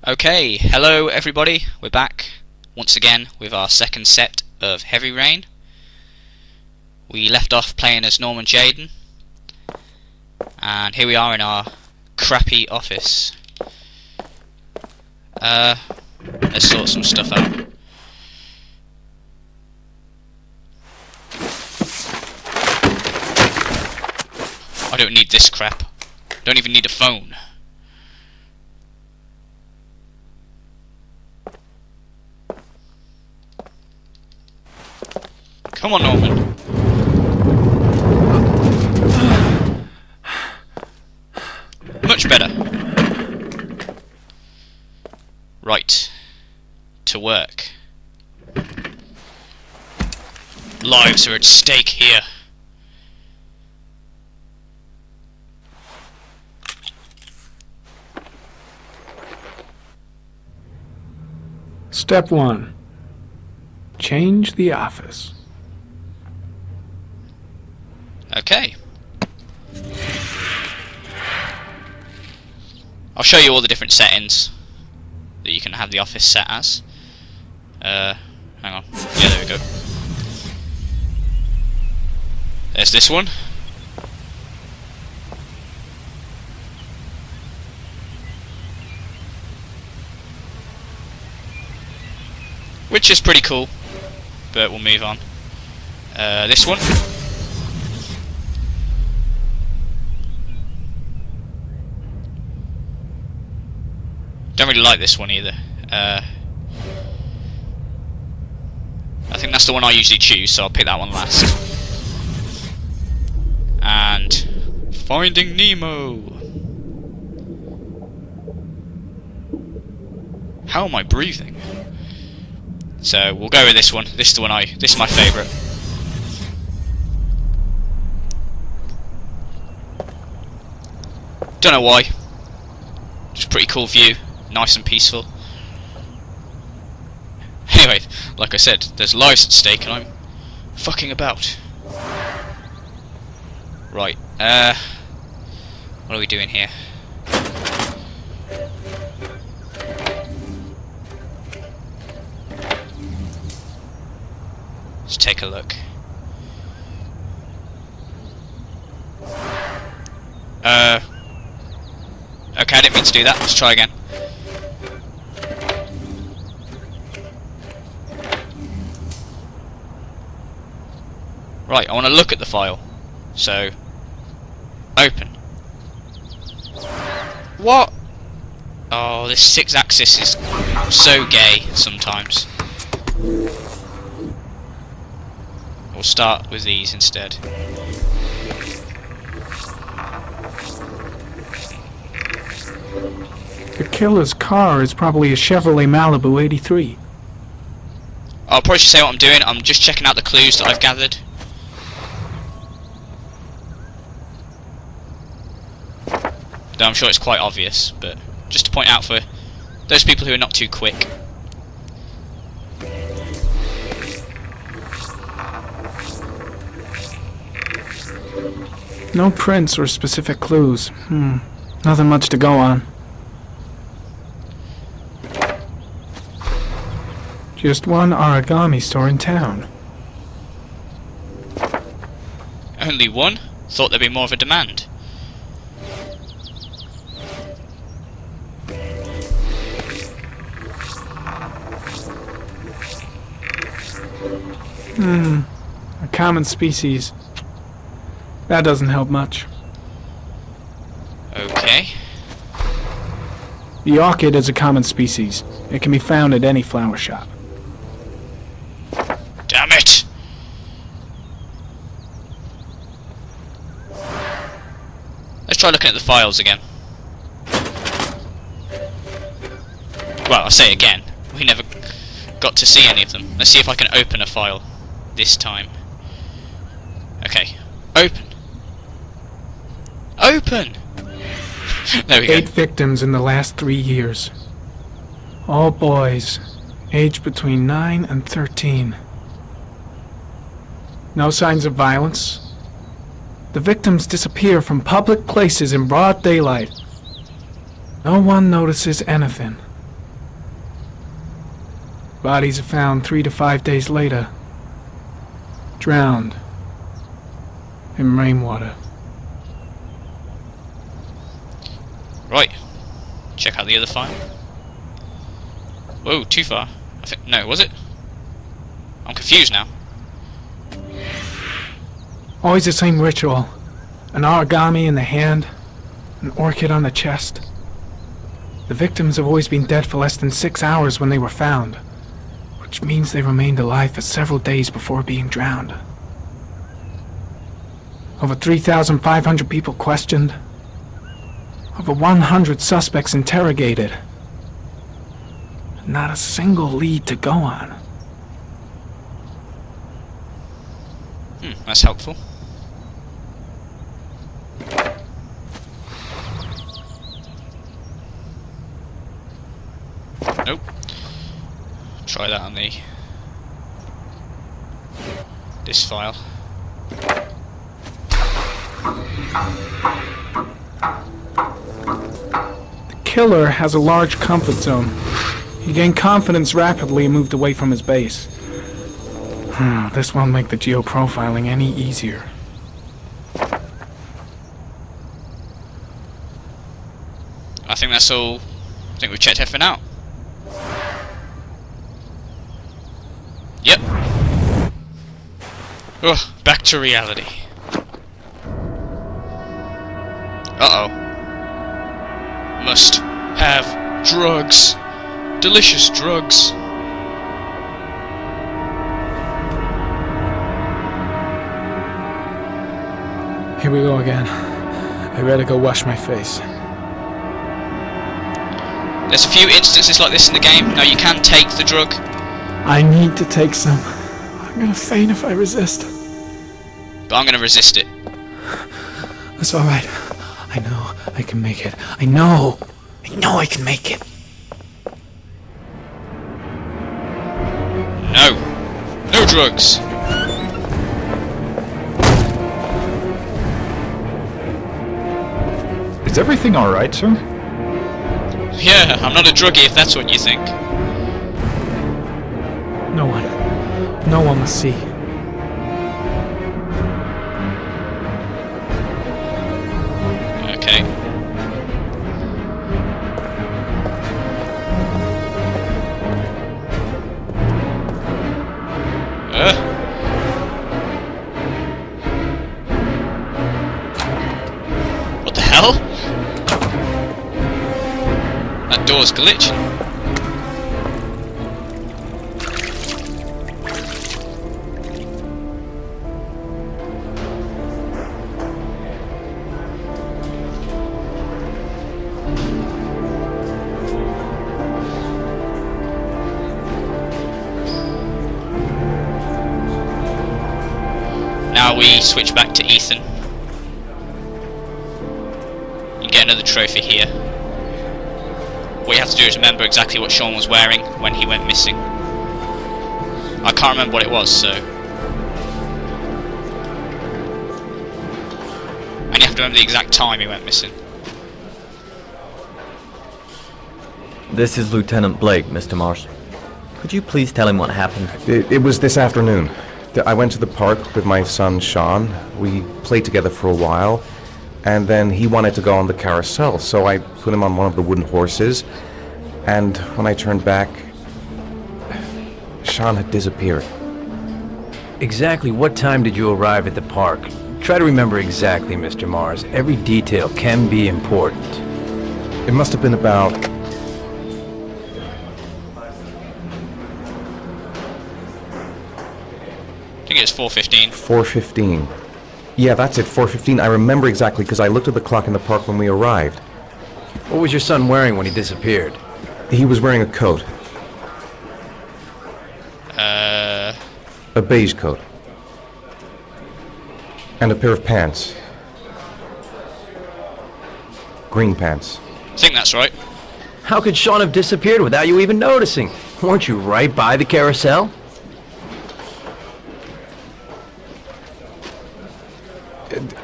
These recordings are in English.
Okay, hello everybody, we're back once again with our second set of Heavy Rain. We left off playing as Norman Jaden, and here we are in our crappy office. Let's sort some stuff out. I don't need this crap. Don't even need a phone. Come on, Norman. Much better. Right. To work. Lives are at stake here. Step 1. Change the office. Okay. I'll show you all the different settings that you can have the office set as. Hang on. Yeah, there we go. There's this one. Which is pretty cool, but we'll move on. This one. Don't really like this one either. I think that's the one I usually choose, so I'll pick that one last. And Finding Nemo. How am I breathing? So we'll go with this one. This is the one this is my favourite. Don't know why. Just pretty cool view. Nice and peaceful. Anyway, like I said, there's lives at stake and I'm fucking about. Right, what are we doing here? Let's take a look. Okay, I didn't mean to do that. Let's try again. Right, I want to look at the file. So, open. What? Oh, this 6-axis is so gay sometimes. We'll start with these instead. The killer's car is probably a Chevrolet Malibu 83. I'll probably say what I'm doing. I'm just checking out the clues that I've gathered. Though I'm sure it's quite obvious, but just to point out for those people who are not too quick. No prints or specific clues. Nothing much to go on. Just one origami store in town. Only one? Thought there'd be more of a demand. A common species. That doesn't help much. Okay. The orchid is a common species. It can be found at any flower shop. Damn it! Let's try looking at the files again. Well, I say again. We never got to see any of them. Let's see if I can open a file this time. Okay. Open! Open! There we go. 8 victims in the last 3 years. All boys, aged between 9 and 13. No signs of violence. The victims disappear from public places in broad daylight. No one notices anything. Bodies are found 3 to 5 days later. Drowned. In rainwater. Right. Check out the other file. Whoa, too far. I think... No, was it? I'm confused now. Always the same ritual. An origami in the hand, an orchid on the chest. The victims have always been dead for less than 6 hours when they were found, which means they remained alive for several days before being drowned. Over 3,500 people questioned. Over 100 suspects interrogated. Not a single lead to go on. That's helpful. Nope. Try that on this file. The killer has a large comfort zone. He gained confidence rapidly and moved away from his base. This won't make the geoprofiling any easier. I think that's all. I think we've checked everything out. Yep. Ugh, back to reality. Uh-oh. Must have drugs. Delicious drugs. Here we go again. I better go wash my face. There's a few instances like this in the game. Now you can take the drug. I need to take some. I'm gonna faint if I resist. But I'm gonna resist it. That's alright. I know I can make it. I know I can make it. No. No drugs. Is everything alright, sir? Yeah, I'm not a druggie if that's what you think. No one must see. Okay. What the hell? That door's glitching. Now we switch back to Ethan. You get another trophy here. What you have to do is remember exactly what Sean was wearing when he went missing. I can't remember what it was, so... And you have to remember the exact time he went missing. This is Lieutenant Blake, Mr. Marsh. Could you please tell him what happened? It was this afternoon. I went to the park with my son, Sean. We played together for a while, and then he wanted to go on the carousel, so I put him on one of the wooden horses, and when I turned back, Sean had disappeared. Exactly what time did you arrive at the park? Try to remember exactly, Mr. Mars. Every detail can be important. It must have been about... I think it was 4:15. 4:15. Yeah, that's it, 4:15. I remember exactly because I looked at the clock in the park when we arrived. What was your son wearing when he disappeared? He was wearing a coat. A beige coat. And a pair of pants. Green pants. I think that's right. How could Sean have disappeared without you even noticing? Weren't you right by the carousel?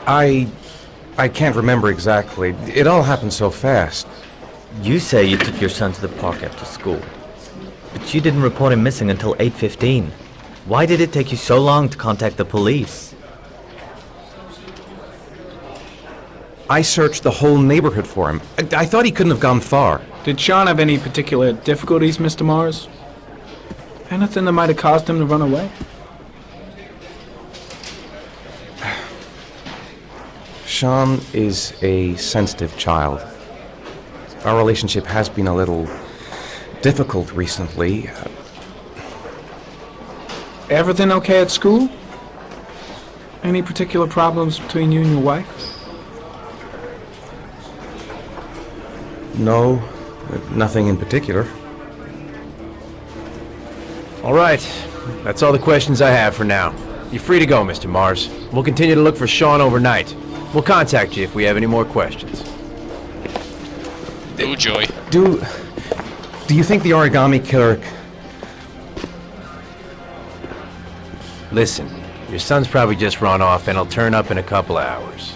I can't remember exactly. It all happened so fast. You say you took your son to the park after school. But you didn't report him missing until 8:15. Why did it take you so long to contact the police? I searched the whole neighborhood for him. I thought he couldn't have gone far. Did Sean have any particular difficulties, Mr. Mars? Anything that might have caused him to run away? Sean is a sensitive child. Our relationship has been a little difficult recently. Everything okay at school? Any particular problems between you and your wife? No, nothing in particular. All right. That's all the questions I have for now. You're free to go, Mr. Mars. We'll continue to look for Sean overnight. We'll contact you if we have any more questions. Oh joy. Do you think the origami killer... Listen, your son's probably just run off and he'll turn up in a couple of hours.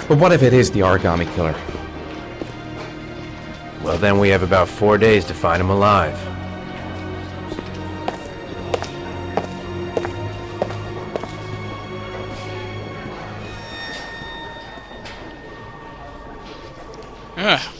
But what if it is the origami killer? Well, then we have about 4 days to find him alive. Ugh.